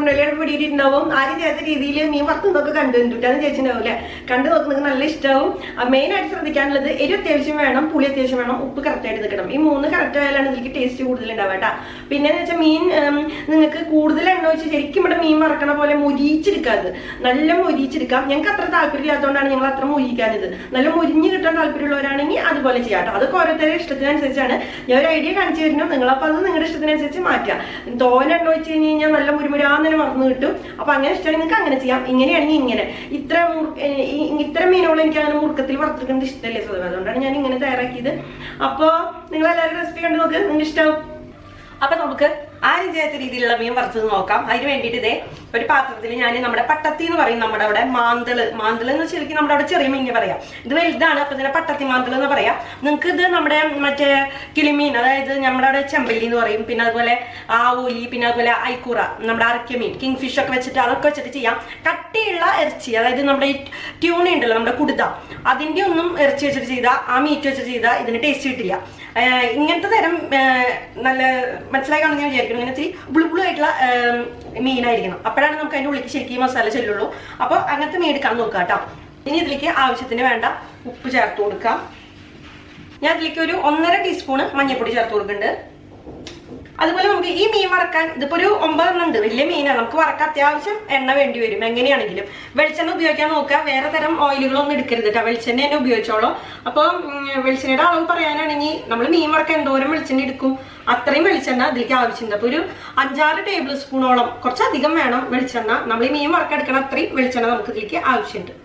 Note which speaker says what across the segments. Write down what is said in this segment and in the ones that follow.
Speaker 1: തമ്മിലാണ് പിടിയിട്ടുണ്ടാവും. ആരും ചെയ്യാത്ത രീതിയിൽ മീൻ വറുത്തുന്നൊക്കെ കണ്ടുണ്ടാന്ന് ചേച്ചിണ്ടാവില്ലേ, കണ്ടു നോക്കുന്നത് നല്ല ഇഷ്ടമാവും. മെയിൻ ആയിട്ട് ശ്രദ്ധിക്കാനുള്ളത് എരി അത്യാവശ്യം വേണം, പുളി അത്യാവശ്യം വേണം, ഉപ്പ് കറക്റ്റായിട്ട് നിൽക്കണം. ഈ 3 കറക്റ്റ് ആയാലാണ് ഇതിലേക്ക് ടേസ്റ്റ് കൂടുതൽ ഉണ്ടാവുക കേട്ടോ. പിന്നെന്ന് വെച്ചാൽ മീൻ നിങ്ങൾക്ക് കൂടുതൽ എണ്ണ വെച്ച് ശരിക്കും ഇവിടെ മീൻ വറക്കണ പോലെ മുരിച്ചെടുക്കാത്, നല്ല മുരിച്ചെടുക്കാം. ഞങ്ങൾക്ക് അത്ര താല്പര്യമില്ലാത്തതുകൊണ്ടാണ് ഞങ്ങൾ അത്ര മുരിക്കാനത്. നല്ല മുരിഞ്ഞ് കിട്ടാൻ താല്പര്യമുള്ളവരാണെങ്കിൽ അതുപോലെ ചെയ്യാം കേട്ടോ. അതൊക്കെ ഓരോരുത്തരുടെ ഇഷ്ടത്തിനനുസരിച്ചാണ് ഞാൻ ഒരു ഐഡിയ കാണിച്ചു തരുന്നു. നിങ്ങളപ്പോൾ അത് നിങ്ങളുടെ ഇഷ്ടത്തിനനുസരിച്ച് മാറ്റാം. തോനെ എണ്ണ വെച്ച് കഴിഞ്ഞ് കഴിഞ്ഞാൽ നല്ല മുരുമുരാന്നെ മറന്നു കിട്ടും. അപ്പൊ അങ്ങനെ ഇഷ്ടമാണെങ്കിൽ നിങ്ങൾക്ക് അങ്ങനെ ചെയ്യാം. ഇങ്ങനെയാണെങ്കിൽ ഇങ്ങനെ ഇത്തരം മീനുകൾ എനിക്ക് അങ്ങനെ മുറുക്കത്തിൽ വറുത്തെടുക്കുന്നത് ഇഷ്ടമല്ലേ സ്വതവേ, അതുകൊണ്ടാണ് ഞാൻ ഇങ്ങനെ തയ്യാറാക്കിയത്. അപ്പോൾ നിങ്ങൾ എല്ലാവരും റെസിപ്പി കണ്ടു നോക്ക്, നിങ്ങൾക്ക് ഇഷ്ടമാവും. അപ്പൊ നമുക്ക് ആരും ചെയ്യാത്ത രീതിയിലുള്ള മീൻ വറുത്തത് നോക്കാം. അതിന് വേണ്ടിയിട്ട് ഇതേ ഒരു പാത്രത്തിൽ ഞാൻ നമ്മുടെ പട്ടത്തി എന്ന് പറയും, നമ്മുടെ അവിടെ മാന്തള് എന്ന് ശരിക്കും നമ്മുടെ അവിടെ ചെറിയ മീൻ പറയാം. ഇത് വലുതാണ്, അപ്പൊ ഇതിനെ പട്ടത്തി മാന്തള് എന്ന് പറയാം. നിങ്ങൾക്ക് ഇത് നമ്മുടെ മറ്റേ കിളിമീൻ, അതായത് നമ്മുടെ അവിടെ ചെമ്പല്ലി എന്ന് പറയും, പിന്നെ അതുപോലെ ആവൂലി, പിന്നെ അതുപോലെ ഐക്കൂറ, നമ്മുടെ അരക്ക മീൻ, കിങ് ഫിഷ് ഒക്കെ വെച്ചിട്ട് അതൊക്കെ വെച്ചിട്ട് ചെയ്യാം. കട്ടിയുള്ള ഇറച്ചി, അതായത് നമ്മുടെ ഈ ട്യൂണ ഉണ്ടല്ലോ, നമ്മുടെ കുടുത, അതിന്റെ ഒന്നും ഇറച്ചി വെച്ചിട്ട് ചെയ്താൽ, ആ മീറ്റ് വെച്ചിട്ട് ചെയ്താൽ ഇതിന് ടേസ്റ്റ് കിട്ടില്ല. ഇങ്ങനത്തെ തരം നല്ല മനസ്സിലായി കാണുന്ന ഞാൻ വിചാരിക്കുന്നു, ഇങ്ങനെ ഇത്തിരി ബുളുബുളു ആയിട്ടുള്ള മീനായിരിക്കണം. അപ്പോഴാണ് നമുക്ക് അതിൻ്റെ ഉള്ളിലേക്ക് ശരിക്കും മസാല ചെല്ലുള്ളൂ. അപ്പോൾ അങ്ങനത്തെ മീൻ എടുക്കാൻ നോക്കാം കേട്ടോ. ഇനി ഇതിലേക്ക് ആവശ്യത്തിന് വേണ്ട ഉപ്പ് ചേർത്ത് കൊടുക്കാം. ഞാൻ ഇതിലേക്ക് ഒരു 1.5 ടീസ്പൂണ് മഞ്ഞൾപ്പൊടി ചേർത്ത് കൊടുക്കുന്നുണ്ട്. അതുപോലെ നമുക്ക് ഈ മീൻ വറക്കാൻ ഇതിപ്പോ ഒരു 9 ഉണ്ട്, വലിയ മീനാണ്. നമുക്ക് വറക്കാൻ അത്യാവശ്യം എണ്ണ വേണ്ടി വരും. എങ്ങനെയാണെങ്കിലും വെളിച്ചെണ്ണ ഉപയോഗിക്കാൻ നോക്കുക, വേറെ തരം ഓയിലുകളൊന്നും എടുക്കരുത് കേട്ടോ, വെളിച്ചെണ്ണ തന്നെ ഉപയോഗിച്ചോളൂ. അപ്പോൾ വെളിച്ചെണ്ണയുടെ അളവ് പറയാനാണെങ്കിൽ നമ്മൾ മീൻ വറക്കാൻ എന്തോരം വെളിച്ചെണ്ണ എടുക്കും അത്രയും വെളിച്ചെണ്ണ ഇതിലേക്ക് ആവശ്യമുണ്ട്. അപ്പോൾ ഒരു 5-6 ടേബിൾ സ്പൂണോളം, കുറച്ചധികം വേണം വെളിച്ചെണ്ണ. നമ്മൾ ഈ മീൻ വറക്കാൻ എടുക്കണം അത്രയും വെളിച്ചെണ്ണ നമുക്ക് ഇതിലേക്ക് ആവശ്യമുണ്ട്.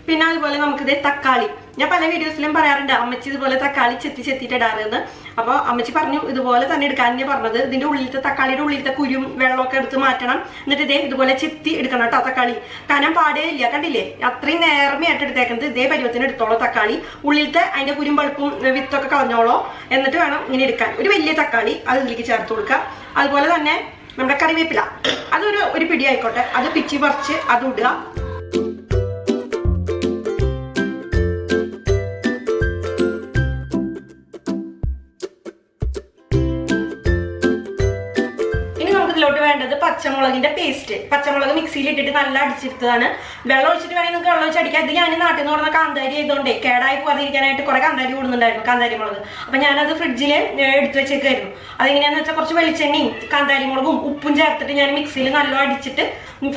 Speaker 1: പിന്നെ അതുപോലെ നമുക്കിത് തക്കാളി, ഞാൻ പല വീഡിയോസിലും പറയാറുണ്ട് അമ്മച്ചി ഇതുപോലെ തക്കാളി ചെത്തിയിട്ട് ഇടാറുന്ന്. അപ്പോൾ അമ്മച്ചി പറഞ്ഞു ഇതുപോലെ തന്നെ എടുക്കാൻ പറഞ്ഞത്. ഇതിന്റെ ഉള്ളിലത്തെ തക്കാളിയുടെ ഉള്ളിലത്തെ കുരും വെള്ളമൊക്കെ എടുത്ത് മാറ്റണം. എന്നിട്ട് ഇതേ ഇതുപോലെ ചെത്തി എടുക്കണം കേട്ടോ തക്കാളി. കനം പാടേ ഇല്ല, കണ്ടില്ലേ അത്രയും നേർമയായിട്ട് എടുത്തേക്കുന്നത്. ഇതേ പരുവത്തിന് എടുത്തോളോ തക്കാളി. ഉള്ളിലത്തെ അതിന്റെ കുരും പഴുപ്പും വിത്തൊക്കെ കളഞ്ഞോളോ. എന്നിട്ട് വേണം ഇങ്ങനെ എടുക്കാൻ. ഒരു വലിയ തക്കാളി അത് ഇതിലേക്ക് ചേർത്ത് കൊടുക്കുക. അതുപോലെ തന്നെ നമ്മുടെ കറിവേപ്പില, അതൊരു പിടി ആയിക്കോട്ടെ, അത് പിച്ചി പറിച്ച് അത് ഇടുക. ഇതിലോട്ട് വേണ്ടത് പച്ചമുളകിന്റെ പേസ്റ്റ്. പച്ചമുളക് മിക്സിയിൽ ഇട്ടിട്ട് നല്ല അടിച്ചെടുത്തതാണ്. വെള്ളം ഒഴിച്ചിട്ട് വേണമെങ്കിൽ നിങ്ങൾക്ക് വെള്ളം ഒഴിച്ച് അടിക്കാം. ഇത് ഞാൻ നാട്ടിൽ നിന്ന് കൊടുക്കുന്ന കാന്താരി ആയതുകൊണ്ടേ കേടായി പോകാതിരിക്കാനായിട്ട് കുറെ കാന്താരി കൂടുന്നുണ്ടായിരുന്നു, കാന്താരി മുളക്. അപ്പൊ ഞാനത് ഫ്രിഡ്ജിൽ എടുത്തു വെച്ചേക്കായിരുന്നു. അതെങ്ങനെയാന്ന് വെച്ചാൽ കുറച്ച് വെളിച്ചെണ്ണയും കാന്താരി മുളകും ഉപ്പും ചേർത്തിട്ട് ഞാൻ മിക്സിയിൽ നല്ല അടിച്ചിട്ട്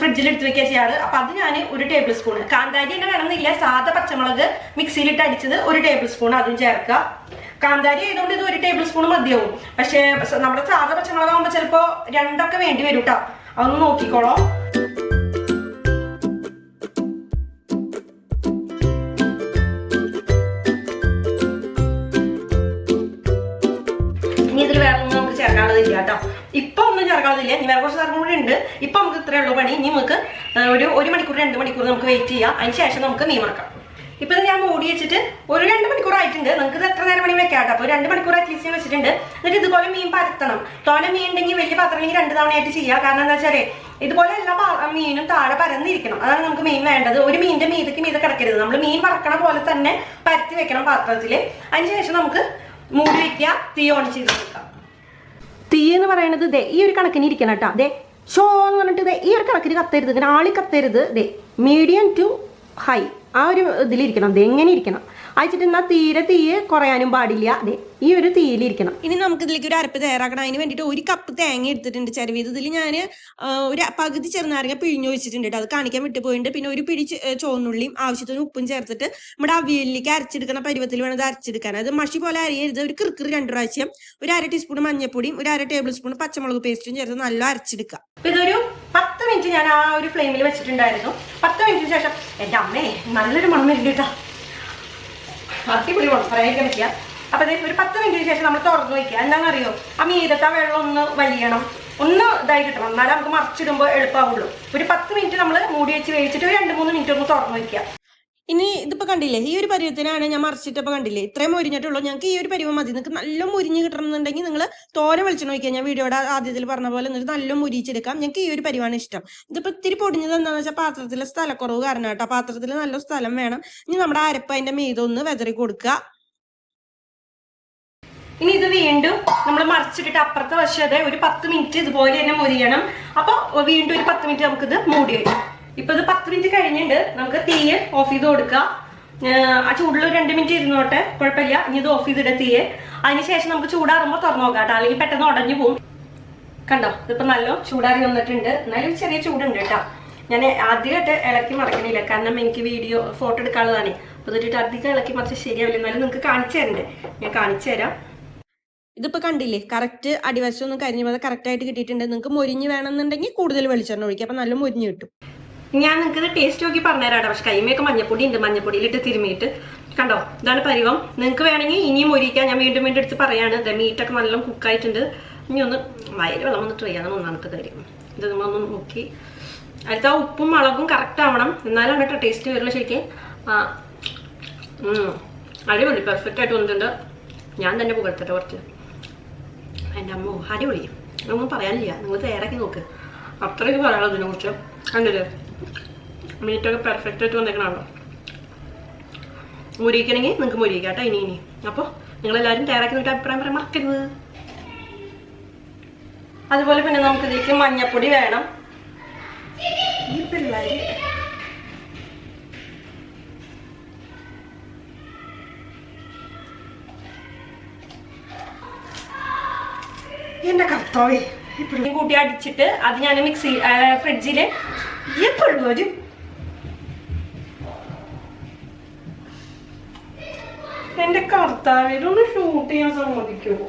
Speaker 1: ഫ്രിഡ്ജിൽ എടുത്ത് വെക്കുക ചെയ്യാറ്. അപ്പൊ അത് ഞാൻ 1 ടേബിൾ സ്പൂൺ, കാന്താരി തന്നെ വേണമെന്നില്ല, സാധാ പച്ചമുളക് മിക്സിയിലിട്ട് അടിച്ചത് 1 ടേബിൾ സ്പൂൺ അതും ചേർക്കുക. കാന്താരി ആയതുകൊണ്ട് ഇത് 1 ടേബിൾ സ്പൂൺ മതിയാവും. പക്ഷെ നമ്മുടെ സാധാ പച്ചമുളകാകുമ്പോൾ ചിലപ്പോ 2 വേണ്ടി വരും കേട്ടോ, അതൊന്ന് നോക്കിക്കോളോ. ഇനി ഇതിൽ വേറെ ഒന്നും നമുക്ക് ചേർക്കാനുള്ളതില്ല കേട്ടോ. ഇപ്പൊ ഒന്നും ചേർക്കാനുള്ളതില്ല, ഇനി വേറെ കുറച്ച് ചേർക്കും കൂടി ഉണ്ട്. ഇപ്പൊ നമുക്ക് ഇത്രയേ ഉള്ളൂ പണി. ഇനി നമുക്ക് ഒരു 1 മണിക്കൂർ 2 മണിക്കൂർ നമുക്ക് വെയിറ്റ് ചെയ്യാം. അതിന് ശേഷം നമുക്ക് മീൻ വറക്കാം. ഇപ്പൊ ഞാൻ മൂടി വെച്ചിട്ട് ഒരു 2 മണിക്കൂർ ആയിട്ടുണ്ട്. നിങ്ങൾക്ക് ഇത് എത്ര നേരം വേണമെങ്കിൽ വെക്കാം. അപ്പോൾ 2 മണിക്കൂർ അറ്റ്ലീസ്റ്റ് ഞാൻ വെച്ചിട്ടുണ്ട്. എന്നിട്ട് ഇതുപോലെ മീൻ പരത്തണം. തോനെ മീൻ ഉണ്ടെങ്കിൽ വലിയ പാത്രമെങ്കിൽ 2 തവണയായിട്ട് ചെയ്യാം. കാരണം എന്താ വെച്ചാൽ ഇതുപോലെ എല്ലാ മീനും താഴെ പരന്നിരിക്കണം. അതാണ് നമുക്ക് മീൻ വേണ്ടത്. ഒരു മീനിന്റെ മീതെ കിടക്കരുത്. നമ്മൾ മീൻ വറക്കണ പോലെ തന്നെ പരത്തി വെക്കണം പാത്രത്തിൽ. അതിനുശേഷം നമുക്ക് മൂടി വെക്കുക, തീ ഓൺ ചെയ്ത് വെക്കാം. തീ എന്ന് പറയുന്നത് ദേ ഈ ഒരു കണക്കിന് ഇരിക്കണം കേട്ടോ. ദേ ഷോ എന്ന് പറഞ്ഞിട്ട് ഈ ഒരു കണക്കിന് കത്തരുത്, ഇങ്ങനെ ആളി കത്തരുത്. ദേ മീഡിയം ടു ഹൈ ആ ഒരു ഇതിലിരിക്കണം. അത് എങ്ങനെ ഇരിക്കണം അയച്ചിട്ട് എന്നാൽ തീരെ കുറയാനും പാടില്ല. അതെ ഈ ഒരു തീയിലിരിക്കണം. ഇനി നമുക്ക് ഇതിലേക്ക് ഒരു അരപ്പ് തയ്യാറാക്കണം. അതിന് വേണ്ടിയിട്ട് 1 കപ്പ് തേങ്ങ എടുത്തിട്ടുണ്ട് ചിരവിയത്. ഇതിൽ ഞാൻ ഒരു പകുതി ചെറുനാരങ്ങ പിഴിഞ്ഞു വെച്ചിട്ടുണ്ട്. അത് കാണിക്കാൻ വിട്ടുപോയിട്ടുണ്ട്. പിന്നെ ഒരു പിടി ചുവന്നുള്ളിയും ആവശ്യത്തിന് ഉപ്പും ചേർത്തിട്ട് നമ്മുടെ അവിയലിലേക്ക് അരച്ചെടുക്കുന്ന പരുവത്തിൽ വേണം ഇത് അരച്ചെടുക്കാൻ. അത് മഷി പോലെ അരിയരുത്, ഒരു കിറുക്കിറ് 2 പ്രാവശ്യം. ഒരു 1/2 ടീസ്പൂൺ മഞ്ഞപ്പൊടിയും 1/2 ടേബിൾ സ്പൂൺ പച്ചമുളക് പേസ്റ്റും ചേർത്ത് നല്ല അരച്ചെടുക്കുക. അപ്പൊ ഇതൊരു 10 മിനിറ്റ് ഞാൻ ആ ഒരു ഫ്ലെയിമിൽ വെച്ചിട്ടുണ്ടായിരുന്നു. 10 മിനിറ്റിന് ശേഷം എൻ്റെ അമ്മേ നല്ലൊരു മണം വരുന്നുണ്ട് കേട്ടോ, അടിപൊളി മണം പറയാതിരിക്കാൻ പറ്റില്ല. അപ്പൊ ഒരു 10 മിനിറ്റിന് ശേഷം നമ്മൾ തുറന്നു വയ്ക്കുക. എന്താണെന്നറിയോ, ആ മീതത്തെ വെള്ളം ഒന്ന് വലിയണം, ഒന്ന് ഇതായി കിട്ടണം, എന്നാലും നമുക്ക് മറിച്ചിടുമ്പോൾ എളുപ്പമാവുള്ളൂ. ഒരു 10 മിനിറ്റ് നമ്മൾ മൂടി വെച്ച് വേവിച്ചിട്ട് ഒരു 2-3 മിനിറ്റ് ഒന്ന് തുറന്നു വയ്ക്കുക. ഇനി ഇതിപ്പോൾ കണ്ടില്ലേ, ഈ ഒരു പരുവത്തിനാണ് ഞാൻ മറിച്ചിട്ടപ്പോൾ കണ്ടില്ലേ, ഇത്രയും മുരിഞ്ഞിട്ടുള്ളൂ. ഞങ്ങൾക്ക് ഈ ഒരു പരുവം മതി. നിങ്ങൾക്ക് നല്ല മുരിഞ്ഞ് കിട്ടണമെന്നുണ്ടെങ്കിൽ നിങ്ങൾ തോനെ വെളിച്ചെണ്ണ ഒഴിക്കുക. ഞാൻ വീഡിയോയുടെ ആദ്യത്തിൽ പറഞ്ഞ പോലെ എന്നിട്ട് നല്ല മുരിച്ചെടുക്കാം. ഞങ്ങൾക്ക് ഈ ഒരു പരുവാണ് ഇഷ്ടം. ഇതിപ്പോൾ ഇത്തിരി പൊടിഞ്ഞത് എന്താണെന്ന് വെച്ചാൽ പാത്രത്തിലെ സ്ഥലക്കുറവ് കാരണം കേട്ടോ. പാത്രത്തിൽ നല്ല സ്ഥലം വേണം. ഇനി നമ്മുടെ അരപ്പ് അതിൻ്റെ മീതൊന്ന് വെതറി കൊടുക്കുക. ഇനി ഇത് വീണ്ടും നമ്മൾ മറിച്ചിട്ടിട്ട് അപ്പുറത്തെ വശത്തെ ഒരു 10 മിനിറ്റ് ഇതുപോലെ തന്നെ മൊരിയണം. അപ്പൊ വീണ്ടും ഒരു 10 മിനിറ്റ് നമുക്കിത് മൂടി വയ്ക്കാം. ഇപ്പൊ ഇത് 10 മിനിറ്റ് കഴിഞ്ഞിട്ട് നമുക്ക് തീയെ ഓഫ് ചെയ്ത് കൊടുക്കാം. ആ ചൂടിൽ 2 മിനിറ്റ് ഇരുന്നോട്ടെ, കുഴപ്പമില്ല. ഇനി ഇത് ഓഫ് ചെയ്തിട്ട് തീയെ, അതിനുശേഷം നമുക്ക് ചൂടാറുമ്പോൾ തുറന്നു നോക്കാം കേട്ടോ, അല്ലെങ്കിൽ പെട്ടെന്ന് ഉടഞ്ഞു പോകും. കണ്ടോ, ഇതിപ്പോ നല്ല ചൂടാറി വന്നിട്ടുണ്ട്. എന്നാലും ചെറിയ ചൂടുണ്ട് കേട്ടോ. ഞാൻ ആദ്യമായിട്ട് ഇളക്കി മറക്കണില്ല, കാരണം എനിക്ക് വീഡിയോ ഫോട്ടോ എടുക്കാനുള്ളതാണ്. അപ്പൊ എന്നിട്ട് അധികം ഇളക്കി മറിച്ച് ശരിയാവില്ല. എന്നാലും നിങ്ങൾക്ക് കാണിച്ചു തരണ്ടേ, ഞാൻ കാണിച്ചു തരാം. ഇതിപ്പോ കണ്ടില്ലേ, കറക്റ്റ് അടിവശം ഒന്നും കരിഞ്ഞ പോലെ കറക്റ്റ് ആയിട്ട് കിട്ടിയിട്ടുണ്ട്. നിങ്ങൾക്ക് മൊരിഞ്ഞ് വേണമെന്നുണ്ടെങ്കിൽ കൂടുതൽ വെളിച്ചെണ്ണ ഒഴിക്കുക, അപ്പൊ നല്ല മൊരിഞ്ഞ് കിട്ടും. ഞാൻ നിങ്ങൾക്ക് ഇത് ടേസ്റ്റ് നോക്കി പറഞ്ഞുതരാം. പക്ഷെ കൈമയൊക്കെ മഞ്ഞപ്പൊടി ഉണ്ട്, മഞ്ഞപ്പൊടിയിലിട്ട് തിരുമിയിട്ട്. കണ്ടോ, ഇതാണ് പരിവം. നിങ്ങൾക്ക് വേണമെങ്കിൽ ഇനിയും മൊരിക്കാം. ഞാൻ വീണ്ടും വീണ്ടും എടുത്ത് പറയാണ്. മീറ്റൊക്കെ നല്ല കുക്കായിട്ടുണ്ട്. ഇനി ഒന്ന് വയറ് വെള്ളം വന്നിട്ട് ചെയ്യാനാണ് ഒന്നാമത്തെ കാര്യം. ഇത് നമ്മളൊന്ന് നോക്കി അടുത്ത ഉപ്പും മുളകും കറക്റ്റ് ആവണം, എന്നാലാണ് കേട്ടോ ടേസ്റ്റ് വരുള്ളൂ ശരിക്കും. അടിപൊളി, പെർഫെക്റ്റ് ആയിട്ട് വന്നിട്ടുണ്ട്. ഞാൻ തന്നെ പുകഴ്ത്തട്ടെ കുറച്ച്. എൻ്റെ അമ്മ അടിപൊളി, ഒന്നും പറയാനില്ല. നിങ്ങൾ തയ്യാറാക്കി നോക്ക്, അത്രയ്ക്ക് പറയാനുള്ളൂ ഇതിനെ കുറിച്ച്. കണ്ടില്ലേ, മീറ്റൊക്കെ പെർഫെക്റ്റ് ആയിട്ട് വന്നേക്കണോ. മുരിക്കണമെങ്കിൽ നിങ്ങൾക്ക് മുരിക്കാം കേട്ടോ ഇനി. അപ്പോൾ നിങ്ങളെല്ലാവരും തയ്യാറാക്കി നോക്കിയിട്ട് അഭിപ്രായം പറയാൻ മറക്കരുത്. അതുപോലെ പിന്നെ നമുക്ക് ഇതിലേക്ക് മഞ്ഞപ്പൊടി വേണം. ഈ പിള്ളേര് എന്റെ കർത്താവേ, ഇപ്പോഴും കൂട്ടി അടിച്ചിട്ട് അത് ഞാൻ ഫ്രിഡ്ജില് എപ്പോഴും വരും. എന്റെ കർത്താവേ, ഇതൊന്ന് ഷൂട്ട് ചെയ്യാൻ സമ്മതിക്കുമോ?